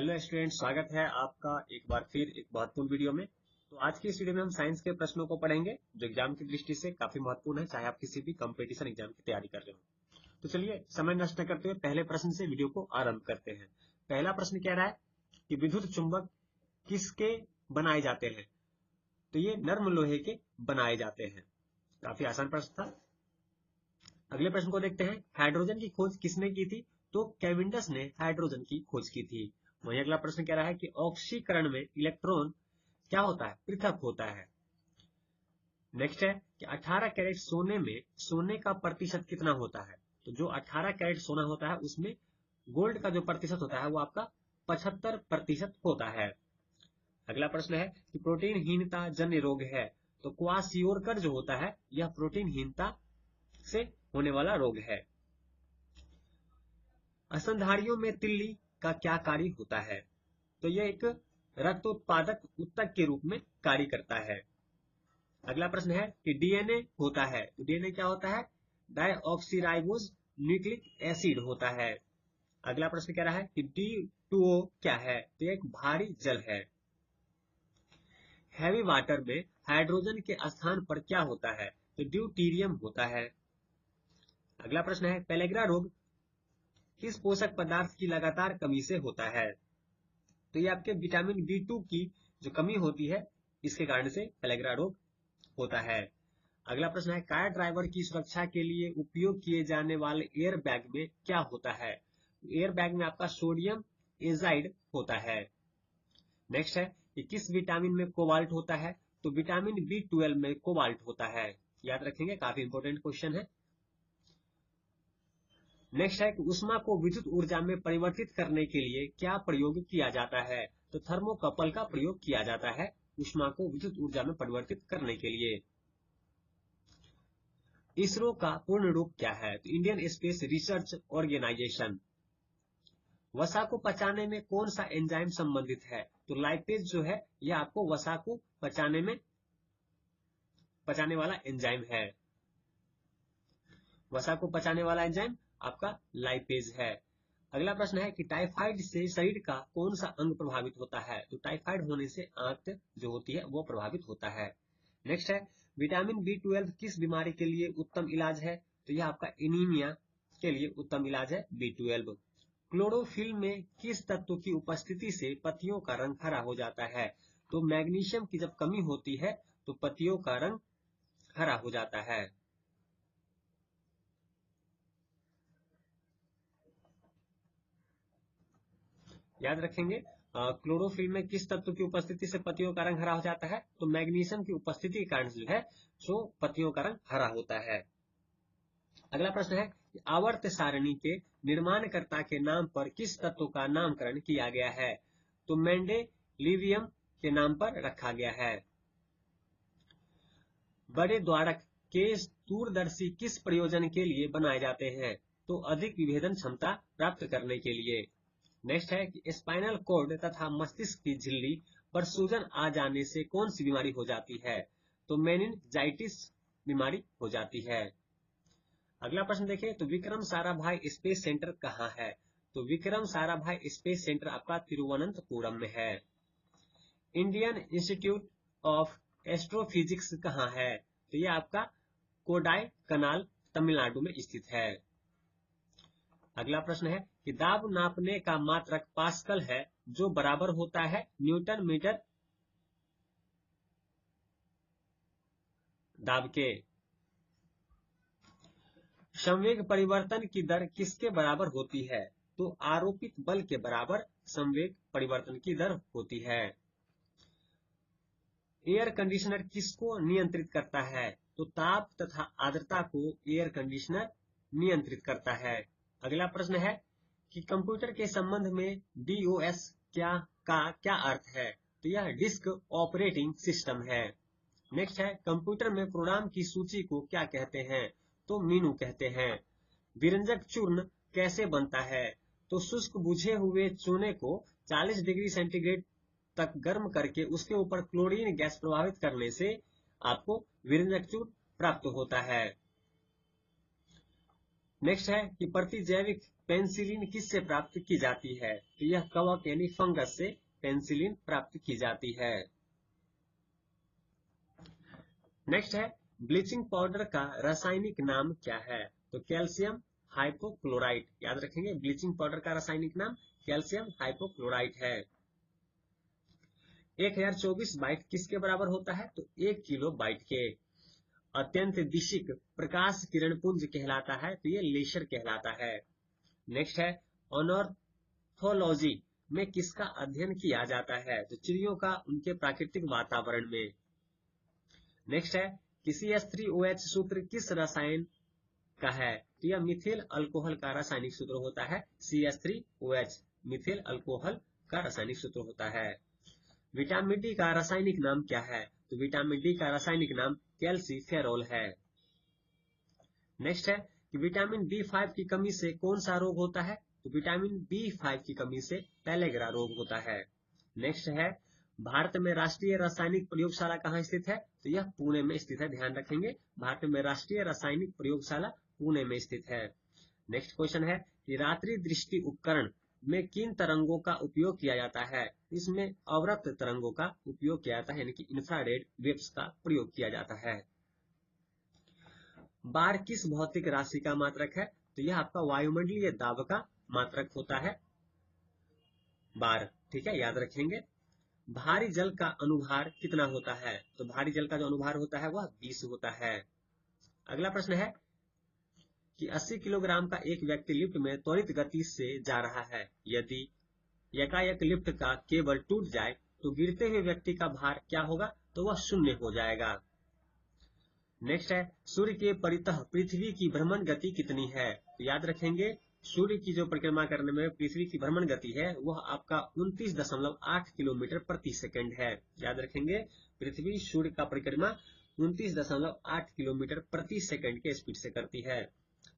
Hello student, स्वागत है आपका एक बार फिर एक महत्वपूर्ण वीडियो में। तो आज की इस वीडियो में हम साइंस के प्रश्नों को पढ़ेंगे जो एग्जाम की दृष्टि से काफी महत्वपूर्ण है, चाहे आप किसी भी कंपटीशन एग्जाम की तैयारी कर रहे हो। तो चलिए समय नष्ट न करते हुए पहले प्रश्न से वीडियो को आरंभ करते हैं। पहला प्रश्न कह रहा है कि विद्युत चुंबक किसके बनाए जाते हैं? तो ये नर्म लोहे के बनाए जाते हैं। काफी आसान प्रश्न था। अगले प्रश्न को देखते हैं। हाइड्रोजन की खोज किसने की थी? तो कैविंडस ने हाइड्रोजन की खोज की थी। वहीं अगला प्रश्न कह रहा है कि ऑक्सीकरण में इलेक्ट्रॉन क्या होता है? पृथक होता है। नेक्स्ट है कि 18 कैरेट सोने में सोने का प्रतिशत कितना होता है? तो जो 18 कैरेट सोना होता है उसमें गोल्ड का जो प्रतिशत होता है वो आपका 75% होता है। अगला प्रश्न है कि प्रोटीनहीनता जन्य रोग है, तो क्वासियोरकर जो होता है यह प्रोटीनहीनता से होने वाला रोग है। स्तनधारियों में तिल्ली का क्या कार्य होता है? तो यह एक रक्त उत्पादक उत्तक के रूप में कार्य करता है। अगला प्रश्न है कि डीएनए होता है, तो डीएनए क्या होता है? डाइऑक्सीराइबोज न्यूक्लिक एसिड होता है। अगला प्रश्न कह रहा है कि D2O क्या है? तो एक भारी जल है। हैवी वाटर में हाइड्रोजन के स्थान पर क्या होता है? तो ड्यूटीरियम होता है। अगला प्रश्न है पेलेग्रा रोग किस पोषक पदार्थ की लगातार कमी से होता है? तो ये आपके विटामिन B2 की जो कमी होती है इसके कारण से पेलेग्रा रोग होता है। अगला प्रश्न है कार ड्राइवर की सुरक्षा के लिए उपयोग किए जाने वाले एयर बैग में क्या होता है? एयर बैग में आपका सोडियम एजाइड होता है। नेक्स्ट है कि किस विटामिन में कोबाल्ट होता है? तो विटामिन B12 में कोबाल्ट होता है। याद रखेंगे, काफी इंपोर्टेंट क्वेश्चन है। नेक्स्ट है कि ऊष्मा को विद्युत ऊर्जा में परिवर्तित करने के लिए क्या प्रयोग किया जाता है? तो थर्मोकपल का प्रयोग किया जाता है ऊष्मा को विद्युत ऊर्जा में परिवर्तित करने के लिए। इसरो का पूर्ण रूप क्या है? तो इंडियन स्पेस रिसर्च ऑर्गेनाइजेशन। वसा को पचाने में कौन सा एंजाइम संबंधित है? तो लाइपेज जो है यह आपको वसा को पचाने वाला एंजाइम है। वसा को पचाने वाला एंजाइम आपका लाइपेज है। अगला प्रश्न है कि टाइफाइड से शरीर का कौन सा अंग प्रभावित होता है? तो टाइफाइड होने से आंत जो होती है वो प्रभावित होता है। नेक्स्ट है विटामिन B12 किस बीमारी के लिए उत्तम इलाज है? तो यह आपका एनीमिया के लिए उत्तम इलाज है B12। क्लोरोफिल में किस तत्व की उपस्थिति से पत्तियों का रंग हरा हो जाता है? तो मैग्नीशियम की जब कमी होती है तो पत्तियों का रंग हरा हो जाता है। याद रखेंगे, क्लोरोफिल में किस तत्व की उपस्थिति से पत्तियों का रंग हरा हो जाता है? तो मैग्नीशियम की उपस्थिति के कारण जो है सो पत्तियों का रंग हरा होता है। अगला प्रश्न है कि आवर्त सारणी के निर्माणकर्ता के नाम पर किस तत्व का नामकरण किया गया है? तो मेंडेलिवियम के नाम पर रखा गया है। बड़े द्वारक के दूरदर्शी किस प्रयोजन के लिए बनाए जाते हैं? तो अधिक विभेदन क्षमता प्राप्त करने के लिए। नेक्स्ट है कि स्पाइनल कॉर्ड तथा मस्तिष्क की झिल्ली पर सूजन आ जाने से कौन सी बीमारी हो जाती है? तो मेनिनजाइटिस बीमारी हो जाती है। अगला प्रश्न देखिए, तो विक्रम साराभाई स्पेस सेंटर कहाँ है? तो विक्रम साराभाई स्पेस सेंटर आपका तिरुवनंतपुरम में है। इंडियन इंस्टीट्यूट ऑफ एस्ट्रोफिजिक्स कहाँ है? तो ये आपका कोडाई कनाल तमिलनाडु में स्थित है। अगला प्रश्न है कि दाब नापने का मात्रक पास्कल है जो बराबर होता है न्यूटन मीटर दाब के। संवेग परिवर्तन की दर किसके बराबर होती है? तो आरोपित बल के बराबर संवेग परिवर्तन की दर होती है। एयर कंडीशनर किसको नियंत्रित करता है? तो ताप तथा आर्द्रता को एयर कंडीशनर नियंत्रित करता है। अगला प्रश्न है कि कंप्यूटर के संबंध में DOS क्या अर्थ है? तो यह डिस्क ऑपरेटिंग सिस्टम है। नेक्स्ट है कंप्यूटर में प्रोग्राम की सूची को क्या कहते हैं? तो मीनू कहते हैं। विरंजक चूर्ण कैसे बनता है? तो शुष्क बुझे हुए चूने को 40 डिग्री सेंटीग्रेड तक गर्म करके उसके ऊपर क्लोरीन गैस प्रभावित करने से आपको विरंजक चूर्ण प्राप्त होता है। नेक्स्ट है कि प्रतिजैविक पेनिसिलिन किससे प्राप्त की जाती है, तो यह कवक यानी फंगस से पेनिसिलिन प्राप्त की जाती है। नेक्स्ट है ब्लीचिंग पाउडर का रासायनिक नाम क्या है, तो कैल्शियम हाइपोक्लोराइट। याद रखेंगे ब्लीचिंग पाउडर का रासायनिक नाम कैल्शियम हाइपोक्लोराइट है। 1024 बाइट किसके बराबर होता है, तो 1 किलो बाइट के। अत्यंत दिशिक प्रकाश किरण पुंज कहलाता है, तो ये लेसर कहलाता है। नेक्स्ट है ऑनोर्थोलॉजी में किसका अध्ययन किया जाता है, तो चिड़ियों का उनके प्राकृतिक वातावरण में। नेक्स्ट है कि CH3OH सूत्र किस रसायन का है, तो यह मिथिल अल्कोहल का रासायनिक सूत्र होता है। CH3OH मिथिल अल्कोहल का रासायनिक सूत्र होता है। विटामिन डी का रासायनिक नाम क्या है, तो विटामिन डी का रासायनिक नाम कैल्सीफेरोल है। नेक्स्ट है कि विटामिन B5 की कमी से कौन सा रोग होता है, तो विटामिन B5 की कमी से पेलेग्रा रोग होता है। नेक्स्ट है भारत में राष्ट्रीय रासायनिक प्रयोगशाला कहाँ स्थित है, तो यह पुणे में स्थित है। ध्यान रखेंगे भारत में राष्ट्रीय रासायनिक प्रयोगशाला पुणे में स्थित है। नेक्स्ट क्वेश्चन है कि रात्रि दृष्टि उपकरण में किन तरंगों का उपयोग किया जाता है, इसमें अवरक्त तरंगों का उपयोग किया जाता है, यानी कि इंफ्रारेड वेव्स का प्रयोग किया जाता है। बार किस भौतिक राशि का मात्रक है, तो यह आपका वायुमंडलीय दाब का मात्रक होता है बार। ठीक है, याद रखेंगे। भारी जल का अनुभार कितना होता है, तो भारी जल का जो अनुभार होता है वह 20 होता है। अगला प्रश्न है कि 80 किलोग्राम का एक व्यक्ति लिफ्ट में त्वरित गति से जा रहा है, यदि एकाएक लिफ्ट का केबल टूट जाए तो गिरते हुए व्यक्ति का भार क्या होगा, तो वह 0 हो जाएगा। नेक्स्ट है सूर्य के परितः पृथ्वी की भ्रमण गति कितनी है, तो याद रखेंगे सूर्य की जो परिक्रमा करने में पृथ्वी की भ्रमण गति है वह आपका 29.8 किलोमीटर प्रति सेकंड है। याद रखेंगे पृथ्वी सूर्य का परिक्रमा 29.8 किलोमीटर प्रति सेकंड के स्पीड से करती है।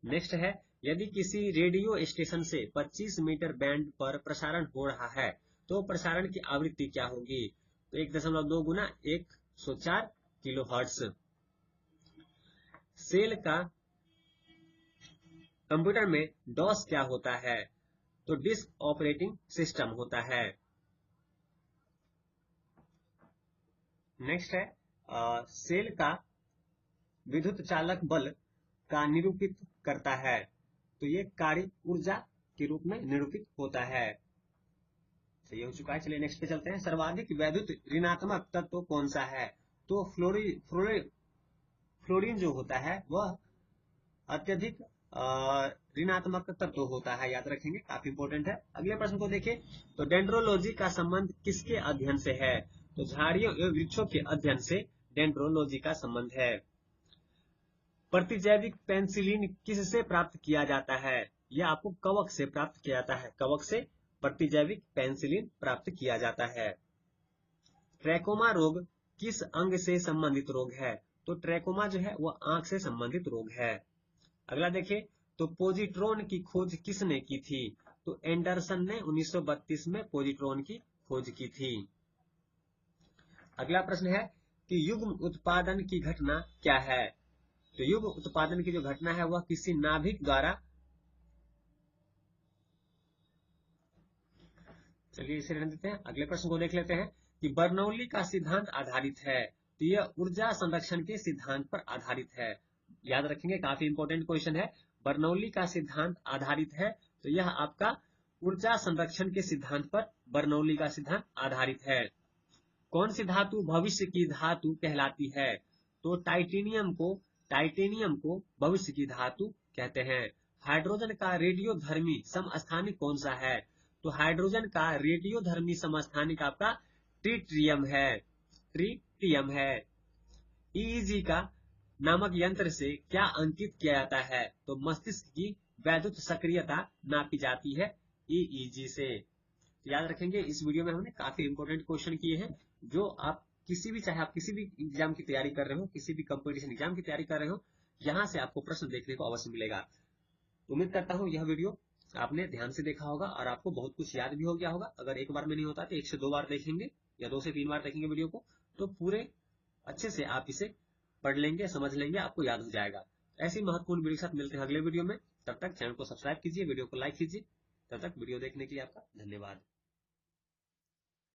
नेक्स्ट है यदि किसी रेडियो स्टेशन से 25 मीटर बैंड पर प्रसारण हो रहा है तो प्रसारण की आवृत्ति क्या होगी, तो 1.2 गुना 104 किलो हर्ट्ज। सेल का कंप्यूटर में डॉस क्या होता है, तो डिस्क ऑपरेटिंग सिस्टम होता है। नेक्स्ट है सेल का विद्युत चालक बल का निरूपित करता है, तो ये कार्य ऊर्जा के रूप में निरूपित होता है। तो ये हो चुका है। चलिए नेक्स्ट पे चलते हैं। सर्वाधिक वैद्युत ऋणात्मक तत्व कौन सा है, तो फ्लोरीन जो होता है वह अत्यधिक ऋणात्मक तत्व होता है। याद रखेंगे, काफी इंपोर्टेंट है। अगले प्रश्न को देखिए, तो डेंड्रोलॉजी का संबंध किसके अध्ययन से है, तो झाड़ियों एवं वृक्षों के अध्ययन से डेंड्रोलॉजी का संबंध है। प्रतिजैविक पेनिसिलिन किससे प्राप्त किया जाता है, यह आपको कवक से प्राप्त किया जाता है। कवक से प्रतिजैविक पेनिसिलिन प्राप्त किया जाता है। ट्रैकोमा रोग किस अंग से संबंधित रोग है, तो ट्रैकोमा जो है वह आंख से संबंधित रोग है। अगला देखिए, तो पोजिट्रॉन की खोज किसने की थी, तो एंडरसन ने 1932 में पोजिट्रॉन की खोज की थी। अगला प्रश्न है कि युग्म उत्पादन की घटना क्या है, तो युग्म उत्पादन की जो घटना है वह किसी नाभिक द्वारा, चलिए इसे रहने देते हैं। अगले प्रश्न को देख लेते हैं कि बर्नौली का सिद्धांत आधारित है, तो यह ऊर्जा संरक्षण के सिद्धांत पर आधारित है। याद रखेंगे, काफी इंपोर्टेंट क्वेश्चन है। बर्नौली का सिद्धांत आधारित है, तो यह आपका ऊर्जा संरक्षण के सिद्धांत पर बर्नौली का सिद्धांत आधारित है। कौन सी धातु भविष्य की धातु कहलाती है, तो टाइटेनियम को भविष्य की धातु कहते हैं। हाइड्रोजन का रेडियोधर्मी समस्थानिक कौन सा है, तो हाइड्रोजन का रेडियोधर्मी समस्थानिक आपका ट्रिटियम है। ईईजी का नामक यंत्र से क्या अंकित किया जाता है, तो मस्तिष्क की वैद्युत सक्रियता नापी जाती है ईईजी से। याद रखेंगे, इस वीडियो में हमने काफी इंपोर्टेंट क्वेश्चन किए हैं जो आप चाहे आप किसी भी एग्जाम की तैयारी कर रहे हो, किसी भी कंपटीशन एग्जाम की तैयारी कर रहे हो, यहाँ से आपको प्रश्न देखने को अवश्य मिलेगा। उम्मीद करता हूँ यह वीडियो आपने ध्यान से देखा होगा और आपको बहुत कुछ याद भी हो गया होगा। अगर एक बार में नहीं होता तो 1 से 2 बार देखेंगे या 2 से 3 बार देखेंगे वीडियो को, तो पूरे अच्छे से आप इसे पढ़ लेंगे, समझ लेंगे, आपको याद हो जाएगा। ऐसी महत्वपूर्ण वीडियो के साथ मिलते हैं अगले वीडियो में। तब तक चैनल को सब्सक्राइब कीजिए, वीडियो को लाइक कीजिए। तब तक वीडियो देखने के लिए आपका धन्यवाद।